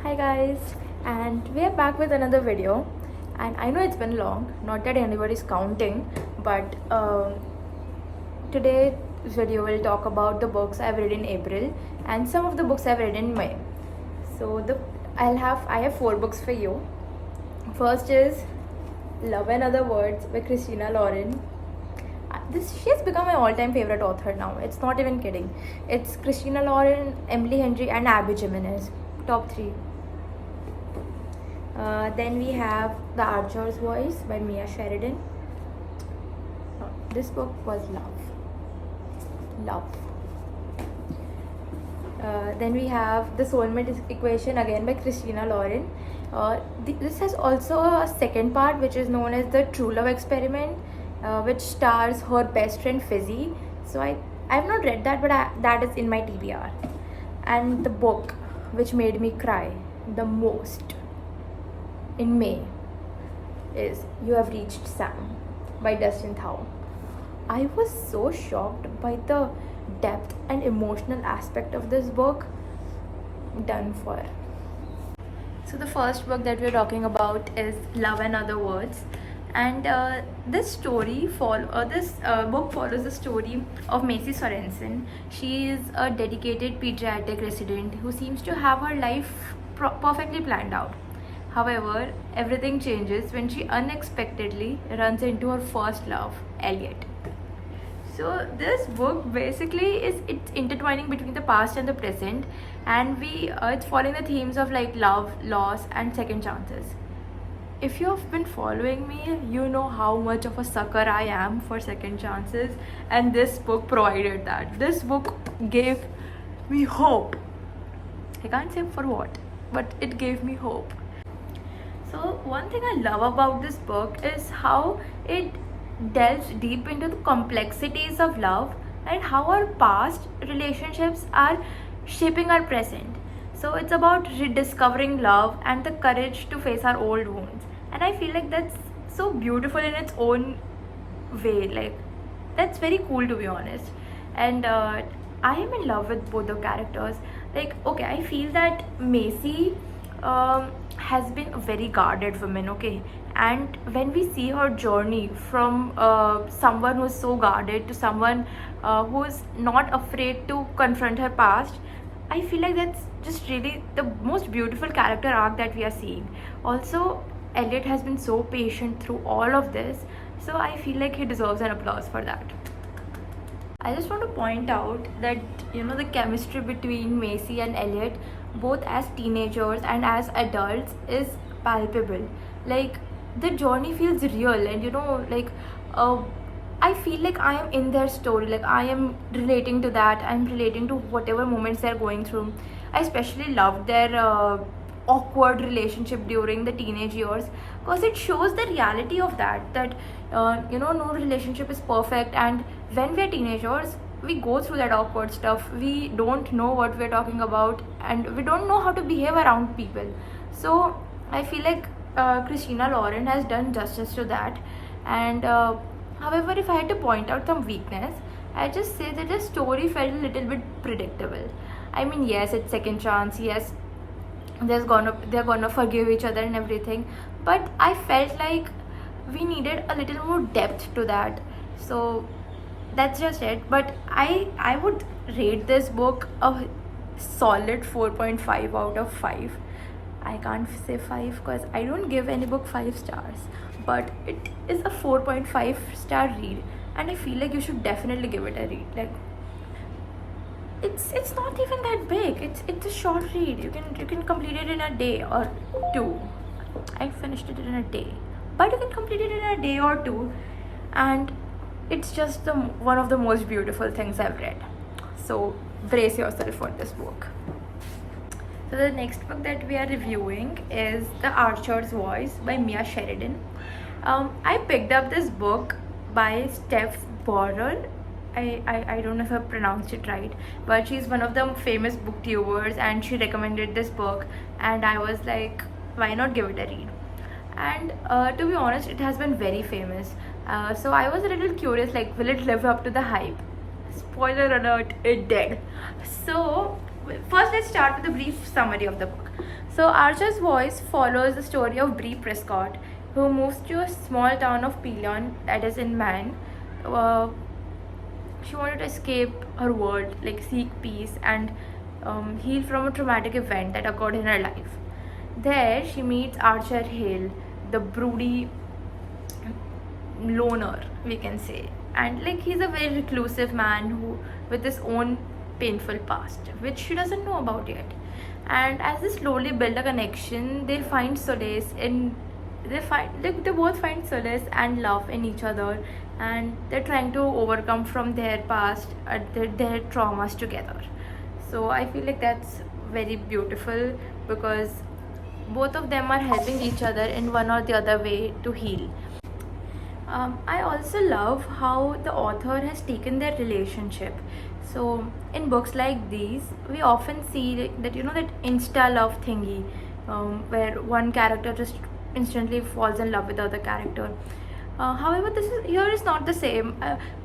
Hi guys, and we are back with another video. And I know it's been long, not that anybody's counting, but today's video will talk about the books I've read in April and some of the books I've read in May. So I have 4 books for you. First is Love and Other Words by Christina Lauren. She has become my all-time favorite author now. It's not even kidding. It's Christina Lauren, Emily Henry, and Abby Jimenez. Top 3. Then we have The Archer's Voice by Mia Sheridan. This book was love. Then we have The Soulmate Equation, again by Christina Lauren. This has also a second part which is known as The True Love Experiment, which stars her best friend Fizzy. So I've not read that, but that is in my TBR. And the book which made me cry the most in May is You Have Reached Sam by Dustin Thau. I was so shocked by the depth and emotional aspect of this book. Done for. So the first book that we're talking about is Love and Other Words, and this book follows the story of Macy Sorensen. She is a dedicated pediatric resident who seems to have her life perfectly planned out. However, everything changes when she unexpectedly runs into her first love, Elliot. So this book basically it's intertwining between the past and the present, and it's following the themes of like love, loss, and second chances. If you have been following me, you know how much of a sucker I am for second chances, and this book provided that. This book gave me hope. I can't say for what, but it gave me hope. So one thing I love about this book is how it delves deep into the complexities of love and how our past relationships are shaping our present. So it's about rediscovering love and the courage to face our old wounds. And I feel like that's so beautiful in its own way. Like, that's very cool, to be honest. And I am in love with both the characters. Like, okay, I feel that Macy has been a very guarded woman, okay? And when we see her journey from someone who's so guarded to someone who's not afraid to confront her past, I feel like that's just really the most beautiful character arc that we are seeing. Also, Elliot has been so patient through all of this, so I feel like he deserves an applause for that. I just want to point out that the chemistry between Macy and Elliot, both as teenagers and as adults, is palpable. Like, the journey feels real, and I feel like I am in their story. Like, I am relating to that. I'm relating to whatever moments they're going through. I especially loved their awkward relationship during the teenage years, because it shows the reality of that no relationship is perfect, and when we're teenagers we go through that awkward stuff. We don't know what we're talking about, and we don't know how to behave around people. So I feel like Christina Lauren has done justice to that. And however, if I had to point out some weakness, I just say that the story felt a little bit predictable. I mean, yes, it's second chance, yes, they're gonna forgive each other and everything, but I felt like we needed a little more depth to that. So that's just it. But I would rate this book a solid 4.5 out of 5. I can't say 5 because I don't give any book 5 stars, but it is a 4.5 star read, and I feel like you should definitely give it a read. Like, it's not even that big. It's a short read. You can complete it in a day or 2. I finished it in a day, but you can complete it in a day or 2, and it's just one of the most beautiful things I've read. So brace yourself for this book. So the next book that we are reviewing is The Archer's Voice by Mia Sheridan. I picked up this book by Steph Borrell. I don't know if I pronounced it right, but she's one of the famous booktubers, and she recommended this book, and I was like, why not give it a read? And to be honest, it has been very famous. So I was a little curious, like, will it live up to the hype? Spoiler alert, it did. So first let's start with a brief summary of the book. So Archer's voice follows the story of Bree Prescott, who moves to a small town of Pelion, that is in Maine. She wanted to escape her world, like seek peace and heal from a traumatic event that occurred in her life. There, she meets Archer Hale, the broody loner, we can say, and like he's a very reclusive man who with his own painful past, which she doesn't know about yet. And as they slowly build a connection, they find solace in they both find solace and love in each other, and they're trying to overcome from their past, their traumas together. So I feel like that's very beautiful because both of them are helping each other in one or the other way to heal. I also love how the author has taken their relationship. So in books like these, we often see that that insta love thingy, where one character just instantly falls in love with the other character. However, here is not the same.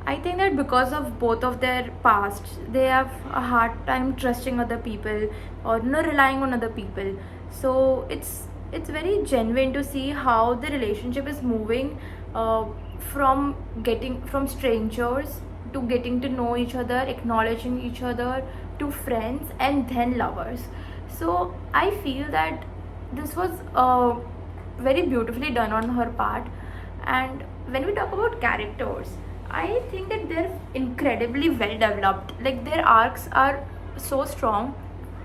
I think that because of both of their past, they have a hard time trusting other people or relying on other people. So it's very genuine to see how the relationship is moving from strangers to getting to know each other, acknowledging each other, to friends, and then lovers. So I feel that this was very beautifully done on her part. And when we talk about characters, I think that they're incredibly well developed. Like their arcs are so strong.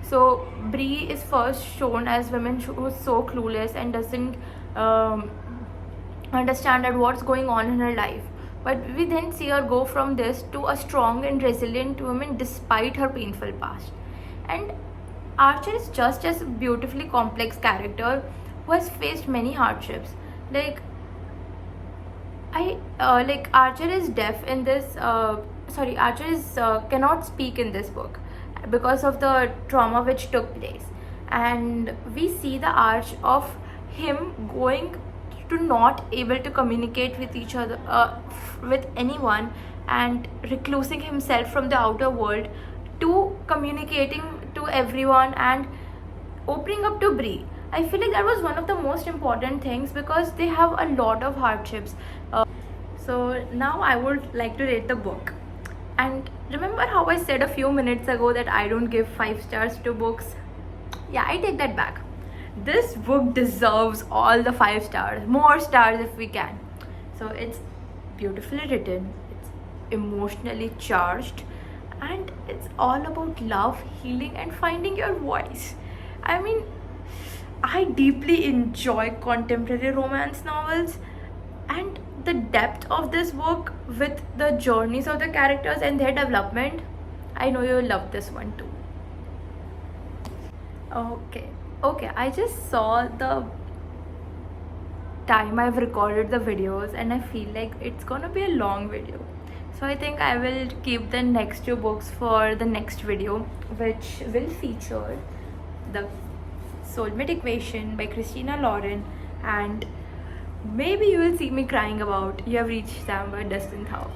So Bree is first shown as woman who's so clueless and doesn't understand that what's going on in her life. But we then see her go from this to a strong and resilient woman despite her painful past. And Archer is just as beautifully complex character who has faced many hardships. Like Archer is deaf in this. Archer is cannot speak in this book because of the trauma which took place, and we see the arch of him going to not able to communicate with each other, with anyone, and reclusing himself from the outer world to communicating to everyone and opening up to Bree. I feel like that was one of the most important things because they have a lot of hardships. So now I would like to rate the book. And remember how I said a few minutes ago that I don't give 5 stars to books? Yeah, I take that back. This book deserves all the 5 stars, more stars if we can. So it's beautifully written, it's emotionally charged, and it's all about love, healing, and finding your voice. I mean, I deeply enjoy contemporary romance novels, and the depth of this book with the journeys of the characters and their development, I know you'll love this one too. Okay, I just saw the time I've recorded the videos and I feel like it's gonna be a long video. So I think I will keep the next 2 books for the next video, which will feature The Soulmate Equation by Christina Lauren, and maybe you will see me crying about You Have Reached Sam by Dustin Thau.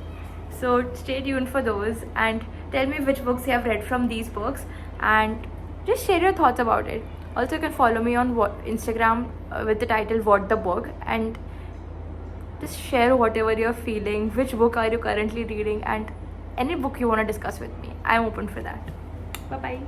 So stay tuned for those and tell me which books you have read from these books and just share your thoughts about it. Also, you can follow me on Instagram with the title What the Book, and just share whatever you're feeling, which book are you currently reading, and any book you want to discuss with me. I'm open for that. Bye bye.